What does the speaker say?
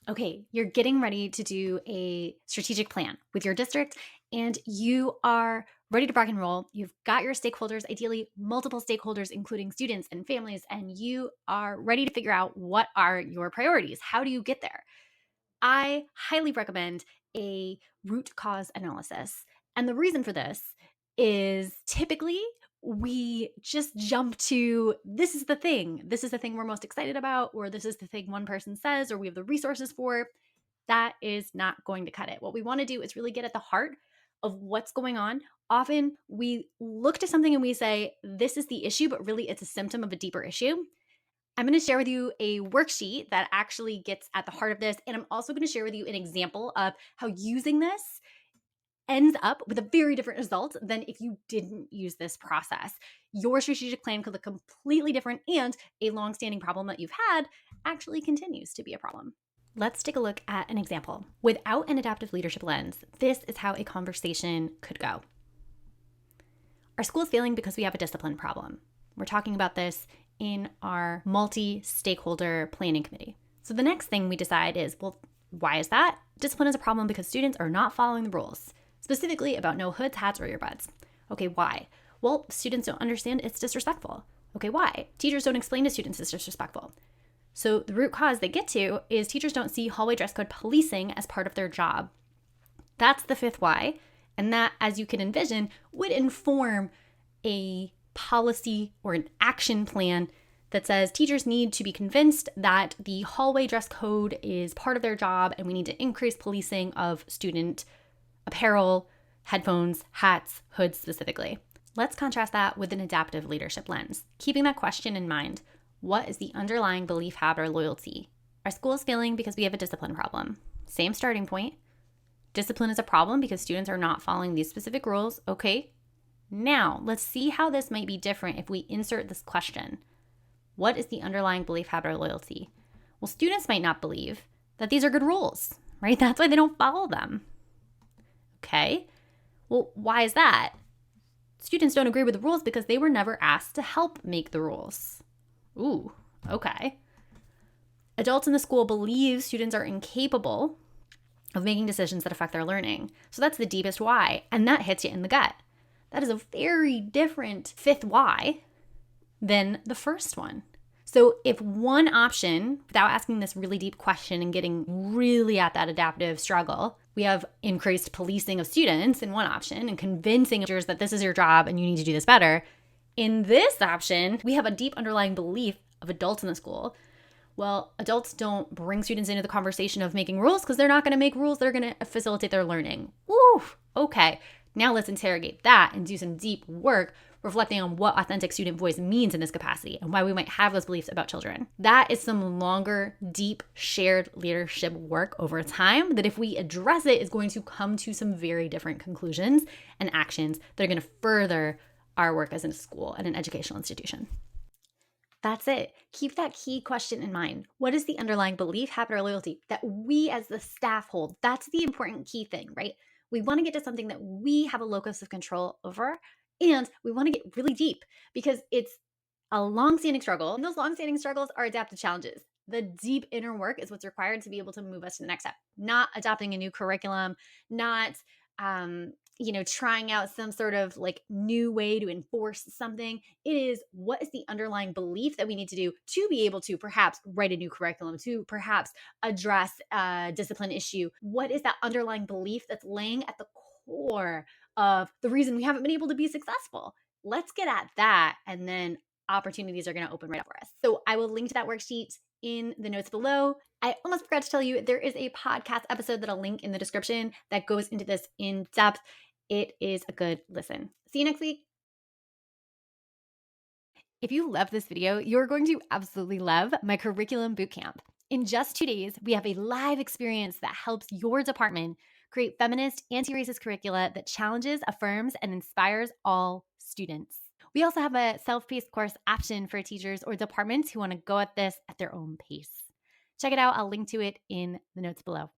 Okay, you're getting ready to do a strategic plan with your district and you are ready to rock and roll. You've got your stakeholders, ideally multiple stakeholders, including students and families, and you are ready to figure out what are your priorities. How do you get there? I highly recommend a root cause analysis. And the reason for this is typically we just jump to this is the thing. This is the thing we're most excited about, or this is the thing one person says, or we have the resources for. That is not going to cut it. What we want to do is really get at the heart of what's going on. Often we look to something and we say, this is the issue, but really it's a symptom of a deeper issue. I'm going to share with you a worksheet that actually gets at the heart of this. And I'm also going to share with you an example of how using this ends up with a very different result than if you didn't use this process. Your strategic plan could look completely different, and a longstanding problem that you've had actually continues to be a problem. Let's take a look at an example. Without an adaptive leadership lens, this is how a conversation could go. Our school is failing because we have a discipline problem. We're talking about this in our multi-stakeholder planning committee. So the next thing we decide is, well, why is that? Discipline is a problem because students are not following the rules, specifically about no hoods, hats, or earbuds. Okay, why? Well, students don't understand it's disrespectful. Okay, why? Teachers don't explain to students it's disrespectful. So the root cause they get to is teachers don't see hallway dress code policing as part of their job. That's the fifth why. And that, as you can envision, would inform a policy or an action plan that says teachers need to be convinced that the hallway dress code is part of their job and we need to increase policing of student apparel, headphones, hats, hoods specifically. Let's contrast that with an adaptive leadership lens. Keeping that question in mind, what is the underlying belief, habit, or loyalty? Our school is failing because we have a discipline problem. Same starting point. Discipline is a problem because students are not following these specific rules. Okay, now let's see how this might be different if we insert this question. What is the underlying belief, habit, or loyalty? Well, students might not believe that these are good rules, right? That's why they don't follow them. Okay, well, why is that? Students don't agree with the rules because they were never asked to help make the rules. Ooh, okay. Adults in the school believe students are incapable of making decisions that affect their learning. So that's the deepest why, and that hits you in the gut. That is a very different fifth why than the first one. So if one option, without asking this really deep question and getting really at that adaptive struggle, we have increased policing of students in one option and convincing teachers that this is your job and you need to do this better. In this option, we have a deep underlying belief of adults in the school. Well, adults don't bring students into the conversation of making rules because they're not going to make rules that are going to facilitate their learning. Woo, okay. Now let's interrogate that and do some deep work reflecting on what authentic student voice means in this capacity and why we might have those beliefs about children. That is some longer, deep, shared leadership work over time that if we address it is going to come to some very different conclusions and actions that are going to further our work as a school and an educational institution. That's it. Keep that key question in mind. What is the underlying belief, habit, or loyalty that we as the staff hold? That's the important key thing, right? We want to get to something that we have a locus of control over, and we want to get really deep because it's a long-standing struggle. And those long-standing struggles are adaptive challenges. The deep inner work is what's required to be able to move us to the next step, not adopting a new curriculum, not trying out some sort of like new way to enforce something. It is what is the underlying belief that we need to do to be able to perhaps write a new curriculum, to perhaps address a discipline issue. What is that underlying belief that's laying at the core of the reason we haven't been able to be successful? Let's get at that, and then opportunities are going to open right up for us. So I will link to that worksheet in the notes below. I almost forgot to tell you, there is a podcast episode that I'll link in the description that goes into this in depth. It is a good listen. See you next week. If you love this video, you're going to absolutely love my curriculum bootcamp. In just 2 days, we have a live experience that helps your department create feminist, anti-racist curricula that challenges, affirms, and inspires all students. We also have a self-paced course option for teachers or departments who want to go at this at their own pace. Check it out. I'll link to it in the notes below.